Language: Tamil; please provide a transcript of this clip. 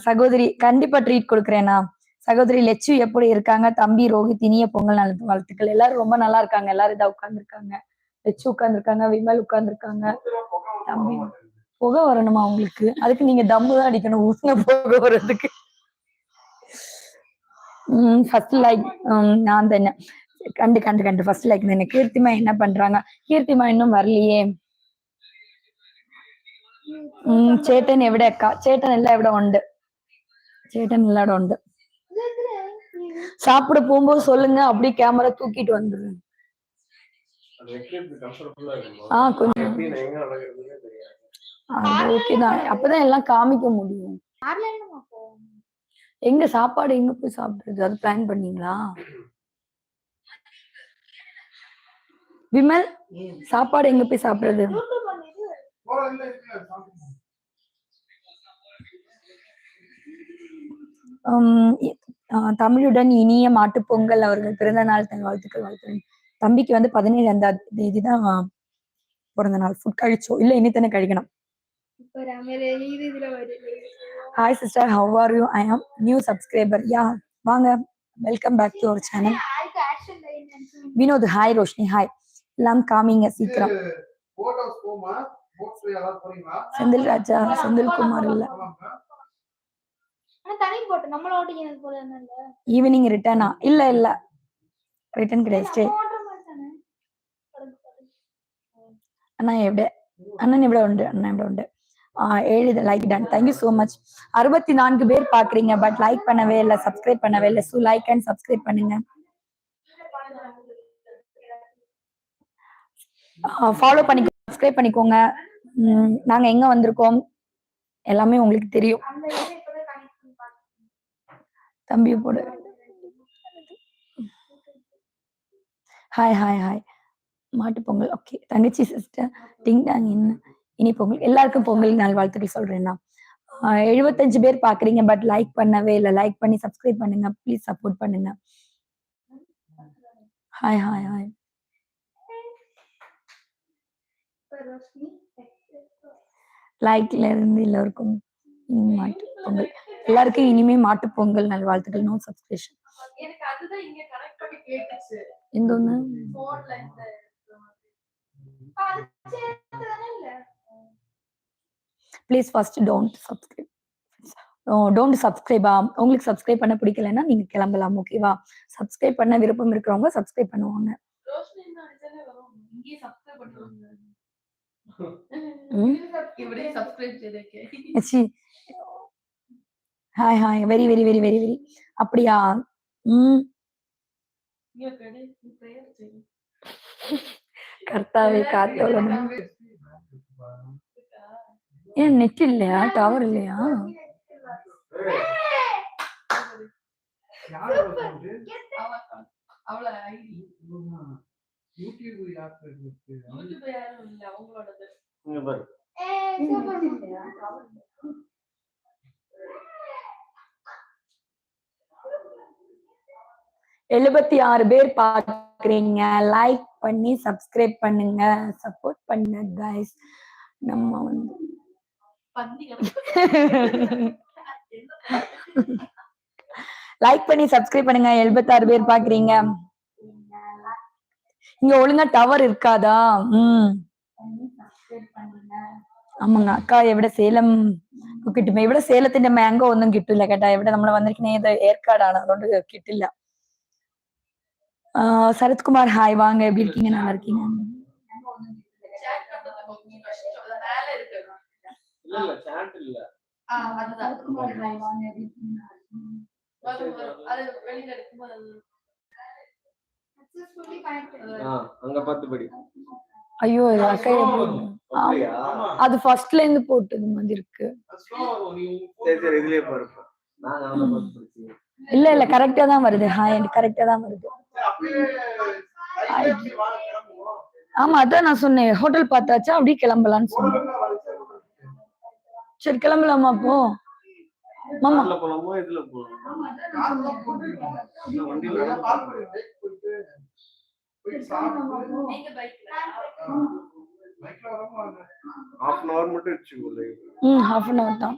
சகோதரி கண்டிப்பா ட்ரீட் கொடுக்குறேனா. சகோதரி லெச்சு எப்படி இருக்காங்க? தம்பி ரோஹித் இனிய பொங்கல் நல் வாழ்த்துக்கள். எல்லாரும் ரொம்ப நல்லா இருக்காங்க. எல்லாரும் இதா உட்கார்ந்துருக்காங்க. லெச்சு உட்கார்ந்துருக்காங்க, விமல் உட்கார்ந்துருக்காங்க. தம்பி புகை வரணுமா உங்களுக்கு? அதுக்கு நீங்க தம்மு தான் அடிக்கணும். ஊசின புகை வர்றதுக்கு. ஃபர்ஸ்ட் லைக் நான் தானே. கண்டு ஃபர்ஸ்ட் லைக் தானே. கீர்த்திமா என்ன பண்றாங்க? கீர்த்திமா இன்னும் வரலையே. ചേട്ടൻ എവിടെ അക്ക? ചേട്ടൻ എല്ലാം ഇവിടെ ഉണ്ട്. ചേട്ടൻ എല്ലാവിടെ ഉണ്ട്. சாப்பிட போகும்போது சொல்லுங்க, அப்படியே கேமரா தூக்கிட்டு வந்துருங்க. கொஞ்சம் ஓகேதான். அப்பதான் எல்லாம் காமிக்க முடியும். எங்க சாப்பாடு எங்க போய் சாப்பிடுறது? அது பிளான் பண்ணீங்களா? விமல் சாப்பாடு எங்க போய் சாப்பிடுறது? தமிழுடன் இனிய மாட்டுப் பொங்கல். அவர்கள் பிறந்த நாள் தன் வாழ்த்துக்கள் வாழ்த்துறேன். தம்பிக்கு வந்து 17ஆம் தேதி தான் பிறந்த நாள். ஃபுட் கழிச்சோம் இல்ல இனித்தானே கழிக்கணும். Hi sister, how are you? I am new subscriber. Yeah வாங்க, welcome back to our channel. Vinod hi. Roshini hi. எல்லாம் காமிங்க சீக்கிரம். செந்தில் ராஜா, செந்தில் குமார் இல்ல. ஈவினிங் ரிட்டர்னா? இல்ல ரிட்டர்ன் கிடையாது. அண்ணன் ഇവിടെ ഉണ്ട്. 7 like done. Thank you so much. 64 பேர் பாக்குறீங்க, பட் லைக் பண்ணவே இல்லை, சப்ஸ்கிரைப் பண்ணவே இல்லை. ஸோ லைக் அண்ட் சப்ஸ்கிரைப் பண்ணுங்க, ஃபாலோ பண்ணி சப்ஸ்கிரைப் பண்ணிக்கோங்க. நாங்க எங்க வந்திருக்கோம் எல்லாமே உங்களுக்கு தெரியும். தம்பி போடு. Hi hi hi. மாட்டு பொங்கல். ஓகே தங்கச்சி சிஸ்டர் டிங் டாங். இனி பொங்கல் எல்லாருக்கும் பொங்கல் நாள் வாழ்த்துக்கள் சொல்றேன்னா. 75 பேர் பாக்குறீங்க, பட் லைக் பண்ணவே இல்லை. லைக் பண்ணி சப்ஸ்கிரைப் பண்ணுங்க, ப்ளீஸ் சப்போர்ட் பண்ணுங்க. Hi hi hi. லைக்ல இருந்து எல்லாருக்கும் மாட்டு பொங்கல். எல்லாருக்கும் இனிமே மாட்டு பொங்கல் நல் வாழ்த்துக்கள். No subscription. எந்த ஒண்ணு? Please first don't subscribe. Don't சப்ஸ்கிரைபா? உங்களுக்கு சப்ஸ்கிரைப் பண்ண பிடிக்கலன்னா நீங்க கிளம்பலாம். ஓகேவா? சப்ஸ்கிரைப் பண்ண விருப்பம் இருக்கிறவங்க சப்ஸ்கிரைப் பண்ணுவாங்க. Hi hi. Very very very very very. அப்படியா? கர்த்தாவே காத்தோல. ஏன் நெட் இல்லையா? டவர் இல்லையா? எழுபத்தி 6 பேர் பாக்குறீங்க. லைக் பண்ணி சப்ஸ்கிரைப் பண்ணுங்க, சப்போர்ட் பண்ணுங்க கைஸ். நம்ம வந்து லைக் பண்ணி சப்ஸ்கிரைப் பண்ணுங்க. 76 பேர் பாக்குறீங்க. இங்க ஒழுங்கா டவர் இருக்காதா? ആമങ്ങ അക്ക എവിടെ സേലം കിട്ടും. ഇവിടെ സേലത്തിന്റെ മാംഗോ ഒന്നും കിട്ടില്ല കേട്ടാ. ഇവിടെ നമ്മൾ വന്നിരിക്കുന്നത് ഏർക്കാടാണ്, അതുകൊണ്ട് കിട്ടില്ല. சரத் குமார் ஹாய். வாங்க, எப்படி இருக்கீங்க? நல்லா இருக்கீங்க? ஐயோ அக்கா, அது ஃபர்ஸ்ட்ல இருந்து போட்டது மாதிரி இருக்கு. இல்ல கரெக்டா தான் வருது. ஹாய், கரெக்டா தான் வருது. ஆமா, அதான் நான் சொன்னேன். ஹோட்டல் பார்த்தாச்சா, அப்படியே கிளம்பலான்னு சொன்னேன். சரி கிளம்பலாமா அப்போ? மாமா half an hour மட்டும். half an hour தான்.